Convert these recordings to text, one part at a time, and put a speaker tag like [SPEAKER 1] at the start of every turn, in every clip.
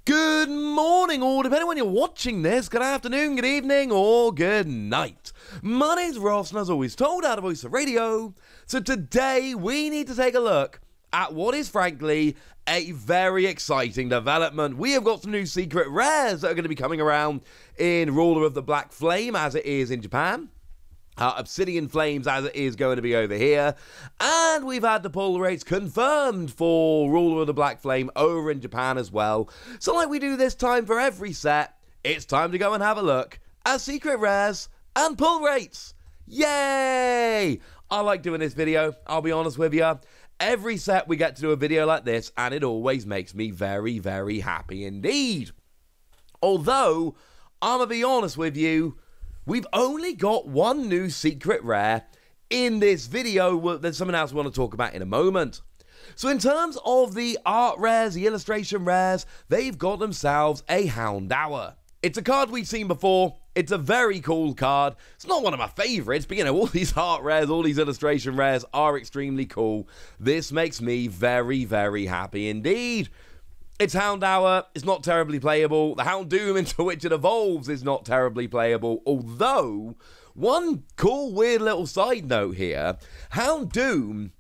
[SPEAKER 1] Good morning, or depending on when you're watching this, good afternoon, good evening, or good night. My name's Ross, and as always told out of Voice of Radio, so today we need to take a look at what is frankly a very exciting development. We have got some new secret rares that are going to be coming around in Ruler of the Black Flame, as it is in Japan. Obsidian Flames as it is going to be over here, and we've had the pull rates confirmed for Ruler of the Black Flame over in Japan as well. So like we do this time for every set, it's time to go and have a look at secret rares and pull rates. Yay! I like doing this video, I'll be honest with you. Every set we get to do a video like this, and it always makes me very, very happy indeed. Although, I'm gonna be honest with you, we've only got one new secret rare in this video. There's something else we want to talk about in a moment. So in terms of the art rares, the illustration rares, they've got themselves a Houndour. It's a card we've seen before. It's a very cool card. It's not one of my favorites, but you know, all these art rares, all these illustration rares are extremely cool. This makes me very, very happy indeed. It's Houndour, it's not terribly playable. The Houndoom into which it evolves is not terribly playable. Although, one cool, weird little side note here, Houndoom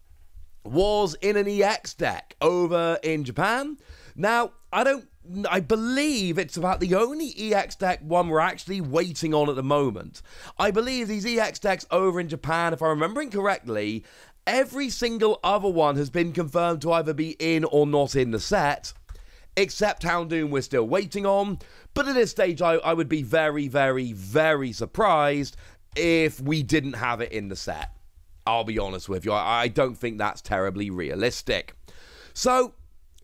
[SPEAKER 1] was in an EX deck over in Japan. Now, I believe it's about the only EX deck one we're actually waiting on at the moment. I believe these EX decks over in Japan, if I'm remembering correctly, every single other one has been confirmed to either be in or not in the set. Except Houndoom we're still waiting on, but at this stage I would be very, very, very surprised if we didn't have it in the set. I'll be honest with you, I don't think that's terribly realistic. So,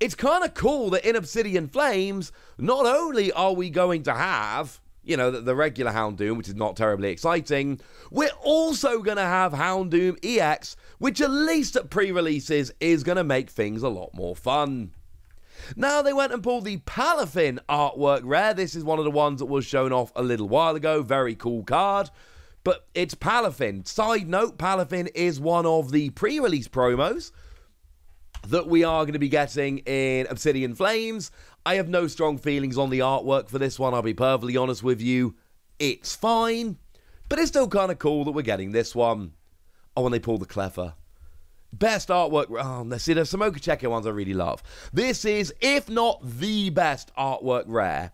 [SPEAKER 1] it's kind of cool that in Obsidian Flames, not only are we going to have, you know, the regular Houndoom, which is not terribly exciting, we're also going to have Houndoom EX, which at least at pre-releases is going to make things a lot more fun. Now, they went and pulled the Palafin artwork rare. This is one of the ones that was shown off a little while ago. Very cool card. But it's Palafin. Side note, Palafin is one of the pre-release promos that we are going to be getting in Obsidian Flames. I have no strong feelings on the artwork for this one, I'll be perfectly honest with you. It's fine, but it's still kind of cool that we're getting this one. Oh, and they pulled the Cleffer. Best artwork. Oh, see, there's some Okacheke ones I really love. This is, if not the best artwork rare,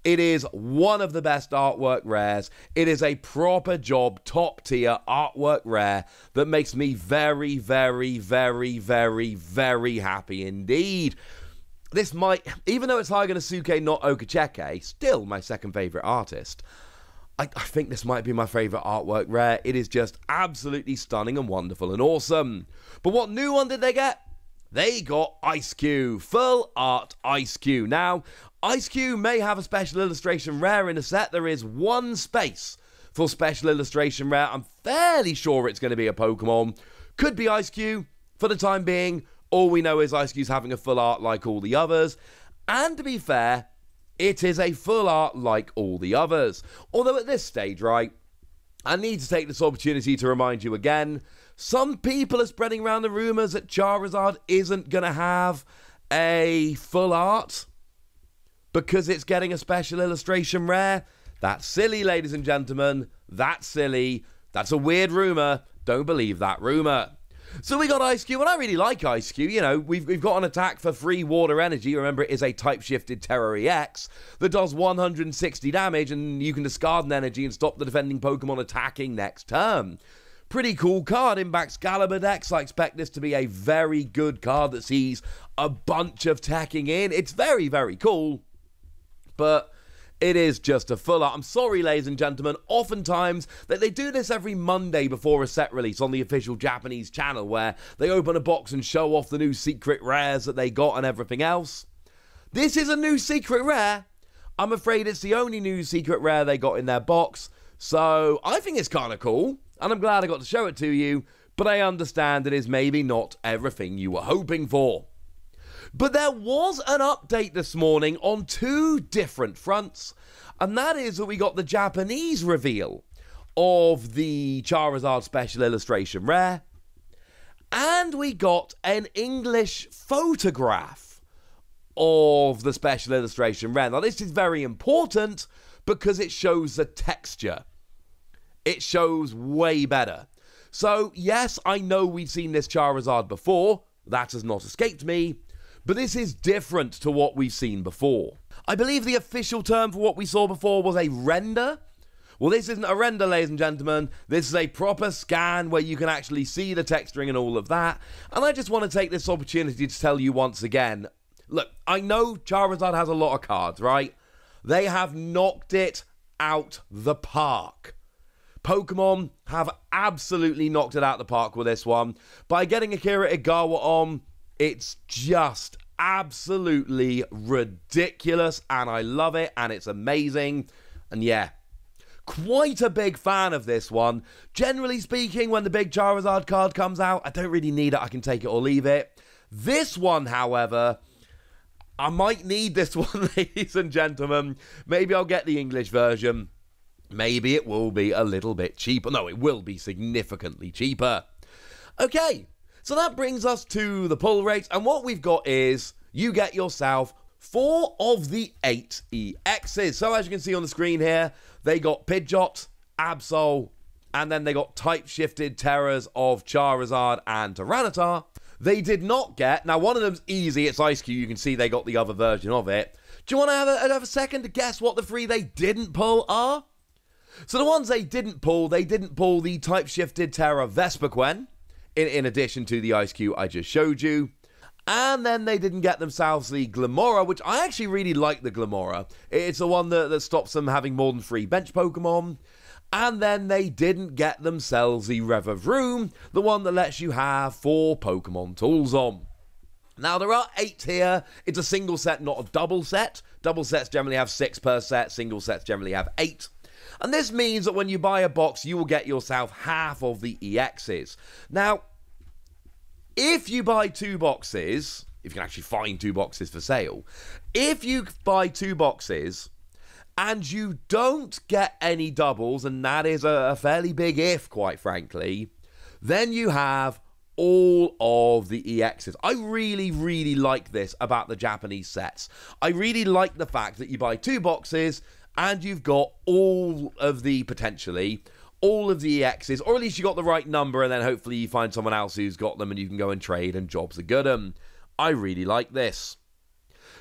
[SPEAKER 1] it is one of the best artwork rares. It is a proper job, top tier artwork rare that makes me very, very, very, very, very happy indeed. This might, even though it's Haganosuke, not Okacheke, still my second favorite artist. I think this might be my favourite artwork rare. It is just absolutely stunning and wonderful and awesome. But what new one did they get? They got Ice-Cube. Full art Ice-Cube. Now, Ice-Cube may have a special illustration rare in the set. There is one space for special illustration rare. I'm fairly sure it's going to be a Pokemon. Could be Ice-Cube. For the time being, all we know is Ice-Cube's having a full art like all the others. And to be fair, it is a full art like all the others. Although at this stage, right, I need to take this opportunity to remind you again, some people are spreading around the rumours that Charizard isn't going to have a full art because it's getting a special illustration rare. That's silly, ladies and gentlemen. That's silly. That's a weird rumour. Don't believe that rumour. So we got Ice-Cube, and I really like Ice-Cube. You know, we've got an attack for free water energy. Remember, it is a type-shifted Terror EX that does 160 damage, and you can discard an energy and stop the defending Pokemon attacking next turn. Pretty cool card in Baxcalibur decks. I expect this to be a very good card that sees a bunch of teching in. It's very, very cool, but it is just a full art. I'm sorry, ladies and gentlemen. Oftentimes, they do this every Monday before a set release on the official Japanese channel where they open a box and show off the new secret rares that they got and everything else. This is a new secret rare. I'm afraid it's the only new secret rare they got in their box. So, I think it's kind of cool. And I'm glad I got to show it to you. But I understand it is maybe not everything you were hoping for. But there was an update this morning on two different fronts, and that is that we got the Japanese reveal of the Charizard Special Illustration Rare, and we got an English photograph of the special illustration rare. Now, this is very important because it shows the texture. It shows way better. So, yes, I know we've seen this Charizard before. That has not escaped me. But this is different to what we've seen before. I believe the official term for what we saw before was a render. Well, this isn't a render, ladies and gentlemen. This is a proper scan where you can actually see the texturing and all of that. And I just want to take this opportunity to tell you once again, look, I know Charizard has a lot of cards, right? They have knocked it out the park. Pokemon have absolutely knocked it out the park with this one. By getting Akira Igawa on, it's just absolutely ridiculous, and I love it, and it's amazing. And yeah, quite a big fan of this one. Generally speaking, when the big Charizard card comes out, I don't really need it. I can take it or leave it. This one, however, I might need this one, ladies and gentlemen. Maybe I'll get the English version. Maybe it will be a little bit cheaper. No, it will be significantly cheaper. Okay, so that brings us to the pull rates. And what we've got is you get yourself 4 of the 8 EXs. So as you can see on the screen here, they got Pidgeot, Absol, and then they got type-shifted Terrors of Charizard and Tyranitar. They did not get, now one of them's easy, it's Ice Cube, you can see they got the other version of it. Do you want to have a second to guess what the 3 they didn't pull are? So the ones they didn't pull the type-shifted Terra Vespiquen, in addition to the Ice Cube I just showed you. And then they didn't get themselves the Glamora, which I actually really like the Glamora. It's the one that stops them having more than 3 bench Pokemon. And then they didn't get themselves the Revavroom, the one that lets you have 4 Pokemon tools on. Now, there are 8 here. It's a single set, not a double set. Double sets generally have 6 per set. Single sets generally have 8. And this means that when you buy a box, you will get yourself half of the EXs. Now, if you buy 2 boxes, if you can actually find 2 boxes for sale, if you buy 2 boxes and you don't get any doubles, and that is a fairly big if, quite frankly, then you have all of the EXs. I really, really like this about the Japanese sets. I really like the fact that you buy 2 boxes and you've got all of the, potentially, all of the EXs, or at least you got the right number, and then hopefully you find someone else who's got them and you can go and trade and jobs are good. I really like this.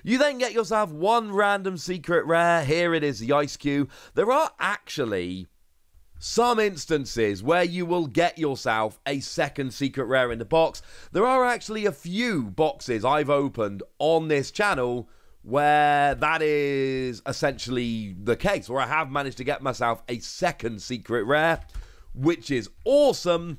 [SPEAKER 1] You then get yourself 1 random secret rare. Here it is, the Ice Cube. There are actually some instances where you will get yourself a second secret rare in the box. There are actually a few boxes I've opened on this channel where that is essentially the case, where I have managed to get myself a second secret rare, which is awesome.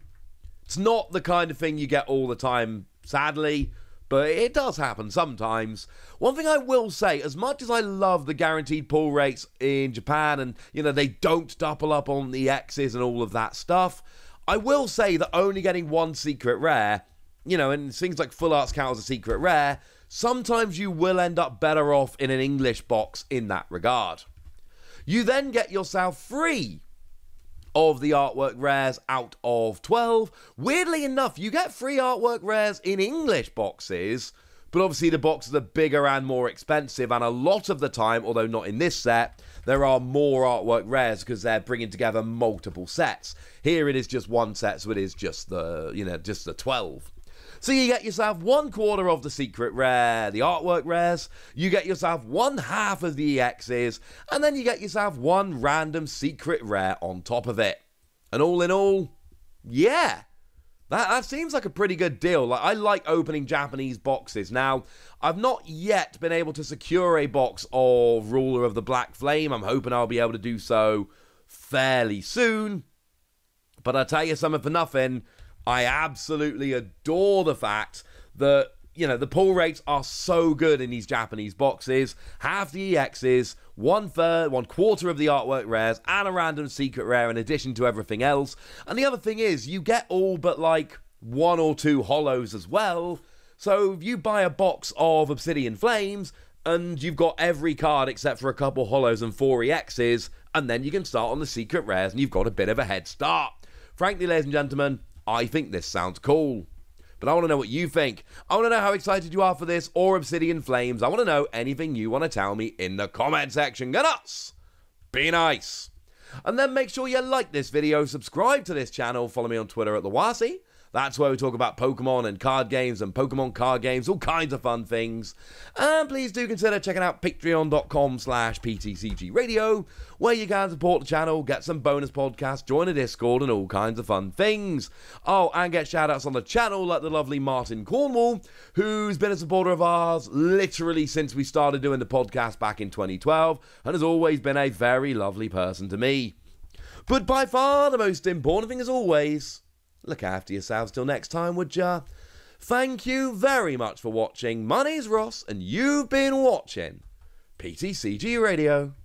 [SPEAKER 1] It's not the kind of thing you get all the time, sadly, but it does happen sometimes. One thing I will say, as much as I love the guaranteed pull rates in Japan, and, you know, they don't double up on the X's and all of that stuff, I will say that only getting 1 secret rare, you know, and things like Full Arts count as a secret rare, sometimes you will end up better off in an English box in that regard. You then get yourself 3 of the artwork rares out of 12. Weirdly enough, you get 3 artwork rares in English boxes, but obviously the boxes are bigger and more expensive, and a lot of the time, although not in this set, there are more artwork rares because they're bringing together multiple sets. Here it is just 1 set, so it is just the, you know, just the 12. So you get yourself 1/4 of the secret rare, the artwork rares, you get yourself 1/2 of the EXs, and then you get yourself 1 random secret rare on top of it. And all in all, yeah, that seems like a pretty good deal. Like, I like opening Japanese boxes. Now, I've not yet been able to secure a box of Ruler of the Black Flame. I'm hoping I'll be able to do so fairly soon. But I'll tell you something for nothing, I absolutely adore the fact that, you know, the pull rates are so good in these Japanese boxes. Half the EXs, 1/4 of the artwork rares, and a random secret rare in addition to everything else. And the other thing is, you get all but like 1 or 2 holos as well. So if you buy a box of Obsidian Flames, and you've got every card except for a couple holos and 4 EXs, and then you can start on the secret rares, and you've got a bit of a head start. Frankly, ladies and gentlemen, I think this sounds cool. But I want to know what you think. I want to know how excited you are for this or Obsidian Flames. I want to know anything you want to tell me in the comment section. Go nuts! Be nice! And then make sure you like this video, subscribe to this channel, follow me on Twitter at TheWasi. That's where we talk about Pokemon and card games and Pokemon card games, all kinds of fun things. And please do consider checking out patreon.com/PTCG Radio, where you can support the channel, get some bonus podcasts, join a Discord, and all kinds of fun things. Oh, and get shout-outs on the channel like the lovely Martin Cornwall, who's been a supporter of ours literally since we started doing the podcast back in 2012, and has always been a very lovely person to me. But by far the most important thing, as always, look after yourselves till next time, would ya? Thank you very much for watching. My name's Ross, and you've been watching PTCG Radio.